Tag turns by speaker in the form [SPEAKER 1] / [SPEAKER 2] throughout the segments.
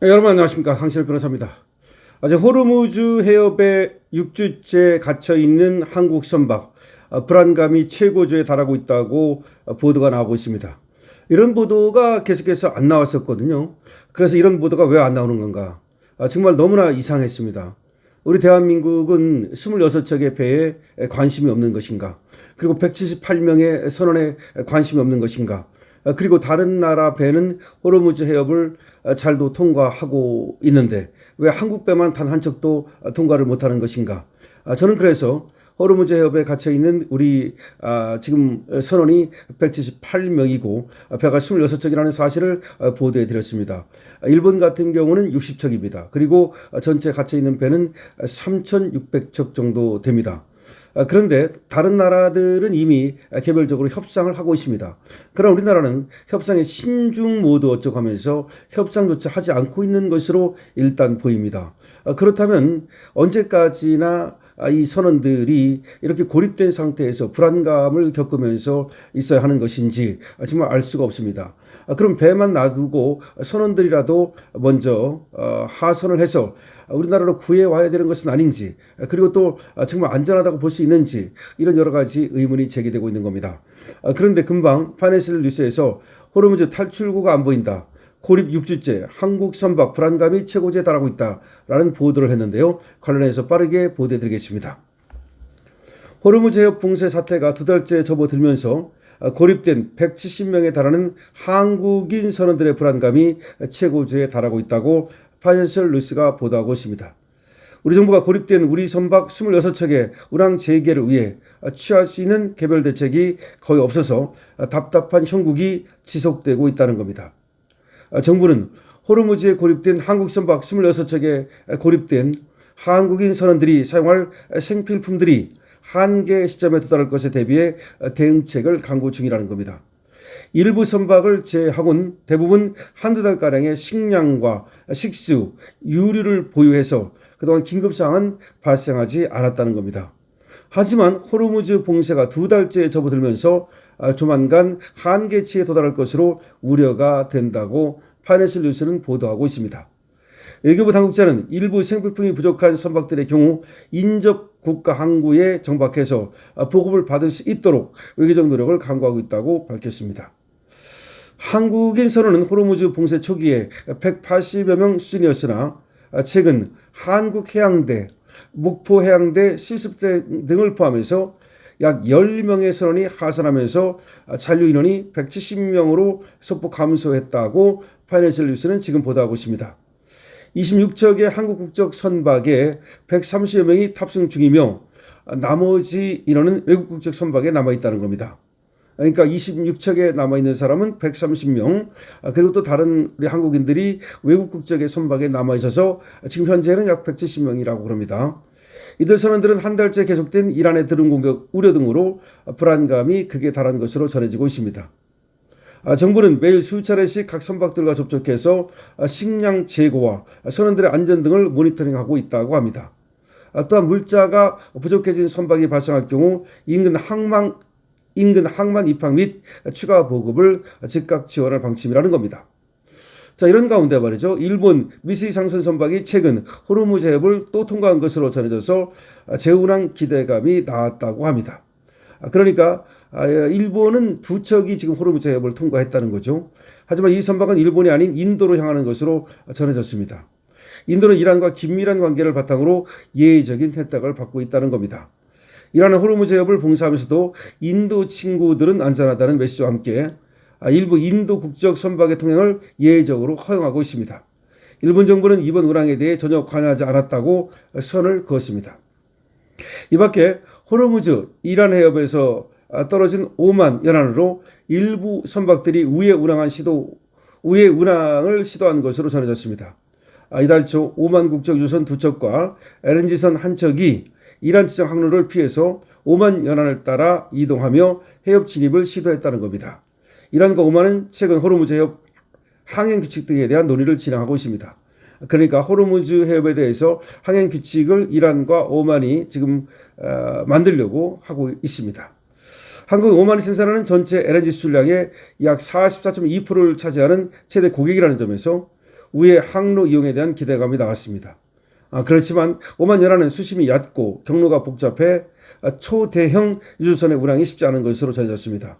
[SPEAKER 1] 여러분 안녕하십니까, 강신일 변호사입니다. 어제 호르무즈 해협에 6주째 갇혀 있는 한국 선박 불안감이 최고조에 달하고 있다고 보도가 나오고 있습니다. 이런 보도가 계속해서 안 나왔었거든요. 그래서 이런 보도가 왜 안 나오는 건가? 정말 너무나 이상했습니다. 우리 대한민국은 26척의 배에 관심이 없는 것인가? 그리고 178명의 선원에 관심이 없는 것인가? 그리고 다른 나라 배는 호르무즈 해협을 잘도 통과하고 있는데 왜 한국 배만 단 한 척도 통과를 못하는 것인가? 저는 그래서 호르무즈 해협에 갇혀 있는 우리 지금 선원이 178명이고 배가 26척이라는 사실을 보도해 드렸습니다. 일본 같은 경우는 60척입니다. 그리고 전체 갇혀 있는 배는 3,600척 정도 됩니다. 그런데 다른 나라들은 이미 개별적으로 협상을 하고 있습니다. 그러나 우리나라는 협상에 신중 모드 어쩌고 하면서 협상조차 하지 않고 있는 것으로 일단 보입니다. 그렇다면 언제까지나 이 선원들이 이렇게 고립된 상태에서 불안감을 겪으면서 있어야 하는 것인지 정말 알 수가 없습니다. 그럼 배만 놔두고 선원들이라도 먼저 하선을 해서 우리나라로 구해와야 되는 것은 아닌지, 그리고 또 정말 안전하다고 볼 수 있는지, 이런 여러 가지 의문이 제기되고 있는 겁니다. 그런데 금방 파이낸셜 뉴스에서 호르무즈 탈출구가 안 보인다, 고립 6주째 한국 선박 불안감이 최고조에 달하고 있다라는 보도를 했는데요. 관련해서 빠르게 보도해드리겠습니다. 호르무즈 해협 붕괴 사태가 두 달째 접어들면서 고립된 170명에 달하는 한국인 선원들의 불안감이 최고조에 달하고 있다고 파이낸셜 뉴스가 보도하고 있습니다. 우리 정부가 고립된 우리 선박 26척의 운항 재개를 위해 취할 수 있는 개별 대책이 거의 없어서 답답한 형국이 지속되고 있다는 겁니다. 정부는 호르무즈에 고립된 한국 선박 26척에 고립된 한국인 선원들이 사용할 생필품들이 한계 시점에 도달할 것에 대비해 대응책을 강구 중이라는 겁니다. 일부 선박을 제외하고는 대부분 한두 달가량의 식량과 식수, 유류를 보유해서 그동안 긴급상황은 발생하지 않았다는 겁니다. 하지만 호르무즈 봉쇄가 두 달째 접어들면서 조만간 한계치에 도달할 것으로 우려가 된다고 파이낸셜 뉴스는 보도하고 있습니다. 외교부 당국자는 일부 생필품이 부족한 선박들의 경우 인접 국가 항구에 정박해서 보급을 받을 수 있도록 외교적 노력을 강구하고 있다고 밝혔습니다. 한국인 선원은 호르무즈 봉쇄 초기에 180여 명 수준이었으나 최근 한국해양대, 목포해양대 실습대 등을 포함해서 약 10명의 선원이 하선하면서 잔류 인원이 170명으로 소폭 감소했다고 파이낸셜 뉴스는 지금 보도하고 있습니다. 26척의 한국 국적 선박에 130여 명이 탑승 중이며 나머지 인원은 외국 국적 선박에 남아있다는 겁니다. 그러니까 26척에 남아있는 사람은 130명, 그리고 또 다른 우리 한국인들이 외국 국적의 선박에 남아있어서 지금 현재는 약 170명이라고 그럽니다. 이들 선원들은 한 달째 계속된 이란의 드론 공격 우려 등으로 불안감이 극에 달한 것으로 전해지고 있습니다. 정부는 매일 수차례씩 각 선박들과 접촉해서 식량 재고와 선원들의 안전 등을 모니터링하고 있다고 합니다. 또한 물자가 부족해진 선박이 발생할 경우 인근 항만 입항 및 추가 보급을 즉각 지원할 방침이라는 겁니다. 자, 이런 가운데 말이죠, 일본 미쓰이 상선 선박이 최근 호르무즈 해협을 또 통과한 것으로 전해져서 재운항 기대감이 나왔다고 합니다. 그러니까 일본은 두 척이 지금 호르무즈 해협을 통과했다는 거죠. 하지만 이 선박은 일본이 아닌 인도로 향하는 것으로 전해졌습니다. 인도는 이란과 긴밀한 관계를 바탕으로 예외적인 혜택을 받고 있다는 겁니다. 이란은 호르무즈 해협을 봉쇄하면서도 인도 친구들은 안전하다는 메시지와 함께 일부 인도 국적 선박의 통행을 예외적으로 허용하고 있습니다. 일본 정부는 이번 운항에 대해 전혀 관여하지 않았다고 선을 그었습니다. 이 밖에 호르무즈 이란 해협에서 떨어진 오만 연안으로 일부 선박들이 우회 운항을 시도한 것으로 전해졌습니다. 이달 초 오만 국적 유선 두 척과 LNG선 한 척이 이란 지정 항로를 피해서 오만 연안을 따라 이동하며 해협 진입을 시도했다는 겁니다. 이란과 오만은 최근 호르무즈 해협 항행 규칙 등에 대한 논의를 진행하고 있습니다. 그러니까 호르무즈 해협에 대해서 항행 규칙을 이란과 오만이 지금 만들려고 하고 있습니다. 한국 오만이 생산하는 전체 LNG 수출량의 약 44.2%를 차지하는 최대 고객이라는 점에서 우회 항로 이용에 대한 기대감이 나왔습니다. 그렇지만 오만 연안은 수심이 얕고 경로가 복잡해 초대형 유조선의 운항이 쉽지 않은 것으로 전해졌습니다.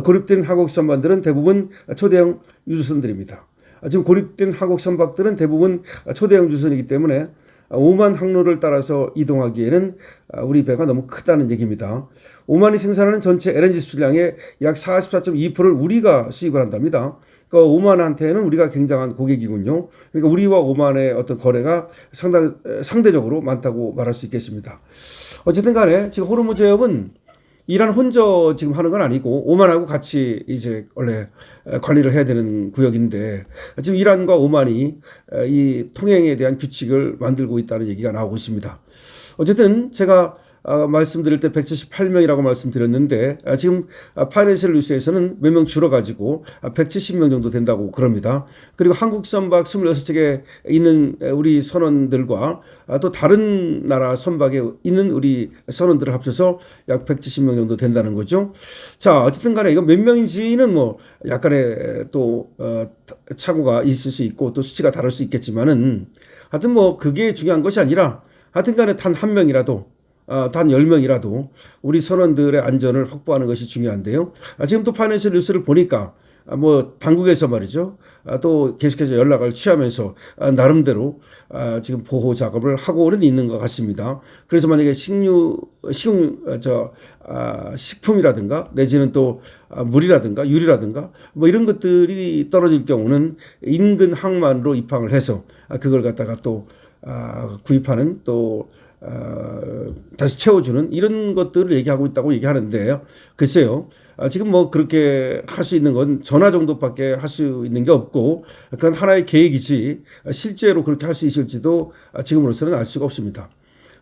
[SPEAKER 1] 고립된 하곡 선박들은 대부분 초대형 유조선들입니다. 지금 고립된 하곡 선박들은 대부분 초대형 유조선이기 때문에 오만 항로를 따라서 이동하기에는 우리 배가 너무 크다는 얘기입니다. 오만이 생산하는 전체 LNG 수량의 약 44.2%를 우리가 수입을 한답니다. 그러니까 오만한테는 우리가 굉장한 고객이군요. 그러니까 우리와 오만의 어떤 거래가 상대적으로 많다고 말할 수 있겠습니다. 어쨌든 간에 지금 호르무즈 해협은 이란 혼자 지금 하는 건 아니고 오만하고 같이 이제 원래 관리를 해야 되는 구역인데 지금 이란과 오만이 이 통행에 대한 규칙을 만들고 있다는 얘기가 나오고 있습니다. 어쨌든 제가 말씀드릴 때 178명이라고 말씀드렸는데 지금 파이낸셜 뉴스에서는 몇 명 줄어가지고 170명 정도 된다고 그럽니다. 그리고 한국 선박 26척에 있는 우리 선원들과 또 다른 나라 선박에 있는 우리 선원들을 합쳐서 약 170명 정도 된다는 거죠. 자, 어쨌든 간에 이거 몇 명인지는 뭐 약간의 또 착오가 있을 수 있고 또 수치가 다를 수 있겠지만은 하여튼 뭐 그게 중요한 것이 아니라 하여튼 간에 단 한 명이라도 단 10명이라도 우리 선원들의 안전을 확보하는 것이 중요한데요. 지금 또 파이낸셜 뉴스를 보니까 뭐 당국에서 말이죠. 또 계속해서 연락을 취하면서 나름대로 지금 보호 작업을 하고는 있는 것 같습니다. 그래서 만약에 식품이라든가 내지는 또 물이라든가 유리라든가 뭐 이런 것들이 떨어질 경우는 인근 항만으로 입항을 해서 그걸 갖다가 또 구입하는 또 다시 채워주는 이런 것들을 얘기하고 있다고 얘기하는데요. 글쎄요. 지금 뭐 그렇게 할 수 있는 건 전화 정도밖에 할 수 있는 게 없고 그건 하나의 계획이지 실제로 그렇게 할 수 있을지도 지금으로서는 알 수가 없습니다.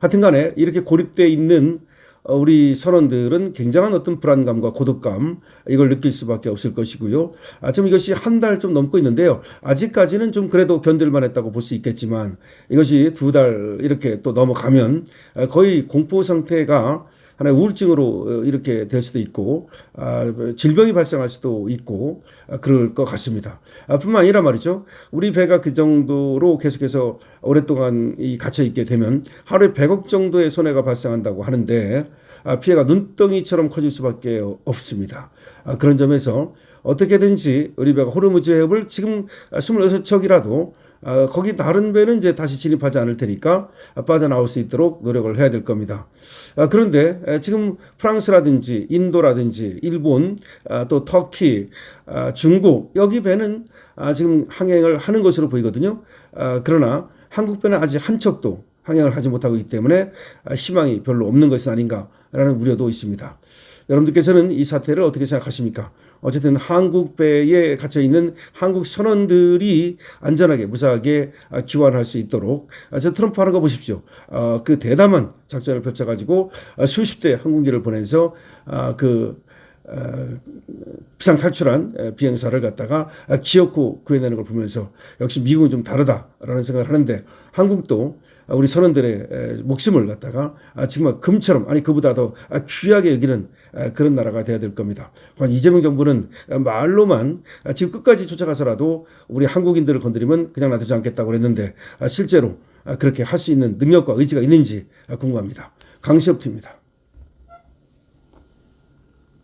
[SPEAKER 1] 하여튼 간에 이렇게 고립되어 있는 우리 선원들은 굉장한 어떤 불안감과 고독감 이걸 느낄 수밖에 없을 것이고요. 지금 이것이 한 달 좀 넘고 있는데요. 아직까지는 좀 그래도 견딜만 했다고 볼 수 있겠지만 이것이 2달 이렇게 또 넘어가면 거의 공포 상태가 하나의 우울증으로 이렇게 될 수도 있고 질병이 발생할 수도 있고 그럴 것 같습니다. 뿐만 아니라 말이죠. 우리 배가 그 정도로 계속해서 오랫동안 갇혀 있게 되면 하루에 100억 정도의 손해가 발생한다고 하는데 피해가 눈덩이처럼 커질 수밖에 없습니다. 그런 점에서 어떻게든지 우리 배가 호르무즈 해협을 지금 26척이라도 거기 다른 배는 이제 다시 진입하지 않을 테니까 빠져나올 수 있도록 노력을 해야 될 겁니다. 그런데 지금 프랑스라든지 인도라든지 일본 또 터키 중국 여기 배는 지금 항행을 하는 것으로 보이거든요. 그러나 한국 배는 아직 한 척도 항행을 하지 못하고 있기 때문에 희망이 별로 없는 것은 아닌가라는 우려도 있습니다. 여러분들께서는 이 사태를 어떻게 생각하십니까? 어쨌든 한국 배에 갇혀 있는 한국 선원들이 안전하게 무사하게 귀환할 수 있도록 저 트럼프 하는 거 보십시오. 그 대담한 작전을 펼쳐가지고 수십 대 항공기를 보내서 비상 탈출한 비행사를 갖다가 기어코 구해내는 걸 보면서 역시 미국은 좀 다르다라는 생각을 하는데 한국도 우리 선원들의 목숨을 갖다가 정말 금처럼 아니 그보다 더 귀하게 여기는 그런 나라가 돼야 될 겁니다. 이재명 정부는 말로만 지금 끝까지 쫓아가서라도 우리 한국인들을 건드리면 그냥 놔두지 않겠다고 그랬는데 실제로 그렇게 할 수 있는 능력과 의지가 있는지 궁금합니다. 강시엽 TV입니다.